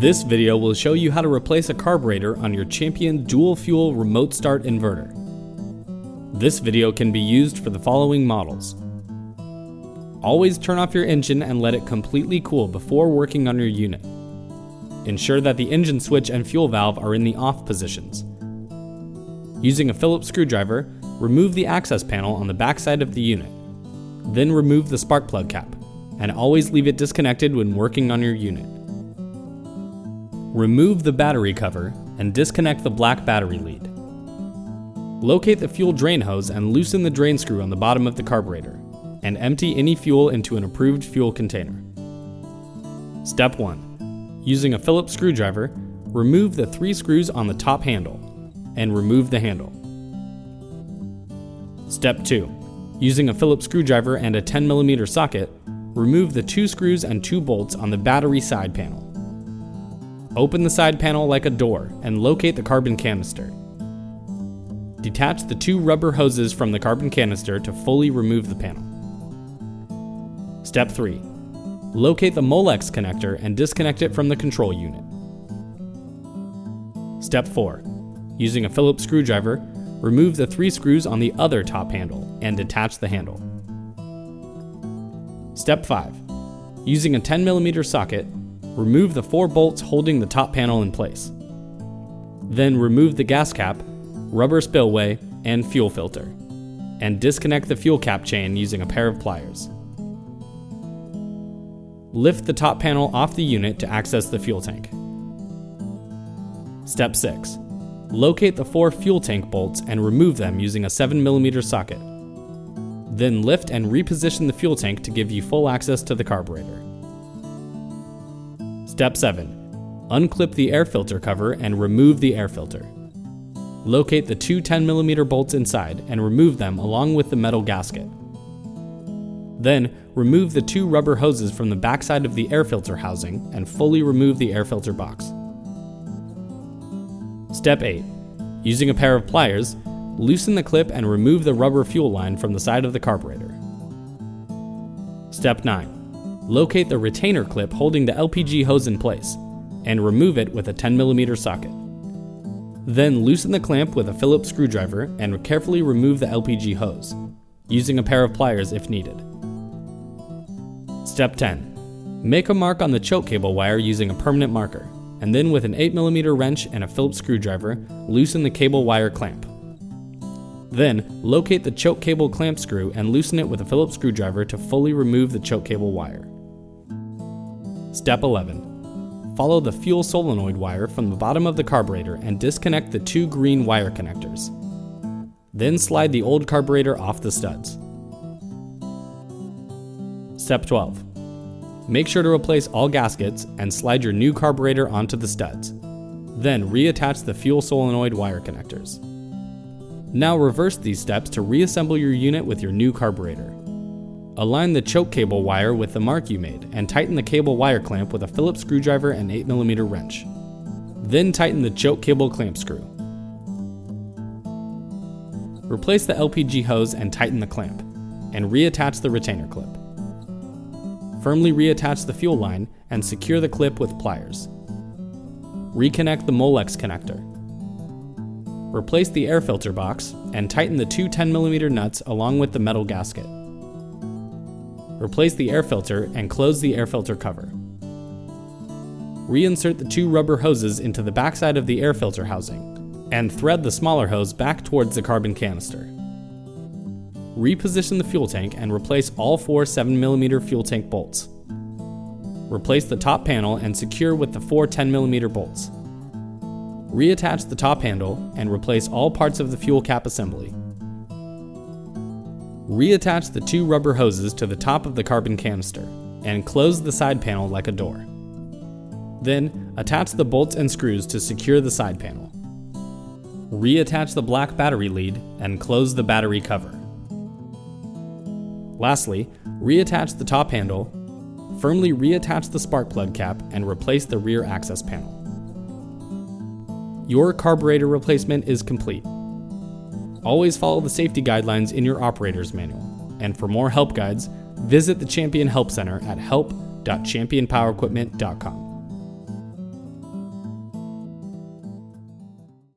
This video will show you how to replace a carburetor on your Champion dual fuel remote start inverter. This video can be used for the following models. Always turn off your engine and let it completely cool before working on your unit. Ensure that the engine switch and fuel valve are in the off positions. Using a Phillips screwdriver, remove the access panel on the back side of the unit. Then remove the spark plug cap, and always leave it disconnected when working on your unit. Remove the battery cover and disconnect the black battery lead. Locate the fuel drain hose and loosen the drain screw on the bottom of the carburetor, and empty any fuel into an approved fuel container. Step 1. Using a Phillips screwdriver, remove the 3 screws on the top handle, and remove the handle. Step 2. Using a Phillips screwdriver and a 10mm socket, remove the 2 screws and 2 bolts on the battery side panel. Open the side panel like a door and locate the carbon canister. Detach the 2 rubber hoses from the carbon canister to fully remove the panel. Step 3. Locate the Molex connector and disconnect it from the control unit. Step 4. Using a Phillips screwdriver, remove the 3 screws on the other top handle and detach the handle. Step 5. Using a 10mm socket, remove the 4 bolts holding the top panel in place. Then remove the gas cap, rubber spillway, and fuel filter, and disconnect the fuel cap chain using a pair of pliers. Lift the top panel off the unit to access the fuel tank. Step 6. Locate the 4 fuel tank bolts and remove them using a 7mm socket. Then lift and reposition the fuel tank to give you full access to the carburetor. Step 7. Unclip the air filter cover and remove the air filter. Locate the 2 10mm bolts inside and remove them along with the metal gasket. Then, remove the 2 rubber hoses from the backside of the air filter housing and fully remove the air filter box. Step 8. Using a pair of pliers, loosen the clip and remove the rubber fuel line from the side of the carburetor. Step 9. Locate the retainer clip holding the LPG hose in place, and remove it with a 10mm socket. Then loosen the clamp with a Phillips screwdriver and carefully remove the LPG hose, using a pair of pliers if needed. Step 10. Make a mark on the choke cable wire using a permanent marker, and then with an 8mm wrench and a Phillips screwdriver, loosen the cable wire clamp. Then, locate the choke cable clamp screw and loosen it with a Phillips screwdriver to fully remove the choke cable wire. Step 11. Follow the fuel solenoid wire from the bottom of the carburetor and disconnect the 2 green wire connectors. Then slide the old carburetor off the studs. Step 12. Make sure to replace all gaskets and slide your new carburetor onto the studs. Then reattach the fuel solenoid wire connectors. Now reverse these steps to reassemble your unit with your new carburetor. Align the choke cable wire with the mark you made and tighten the cable wire clamp with a Phillips screwdriver and 8mm wrench. Then tighten the choke cable clamp screw. Replace the LPG hose and tighten the clamp, and reattach the retainer clip. Firmly reattach the fuel line and secure the clip with pliers. Reconnect the Molex connector. Replace the air filter box and tighten the 2 10mm nuts along with the metal gasket. Replace the air filter and close the air filter cover. Reinsert the 2 rubber hoses into the backside of the air filter housing and thread the smaller hose back towards the carbon canister. Reposition the fuel tank and replace all 4 7mm fuel tank bolts. Replace the top panel and secure with the 4 10mm bolts. Reattach the top handle and replace all parts of the fuel cap assembly. Reattach the 2 rubber hoses to the top of the carbon canister and close the side panel like a door. Then, attach the bolts and screws to secure the side panel. Reattach the black battery lead and close the battery cover. Lastly, reattach the top handle, firmly reattach the spark plug cap, and replace the rear access panel. Your carburetor replacement is complete. Always follow the safety guidelines in your operator's manual, and for more help guides, visit the Champion Help Center at help.championpowerequipment.com.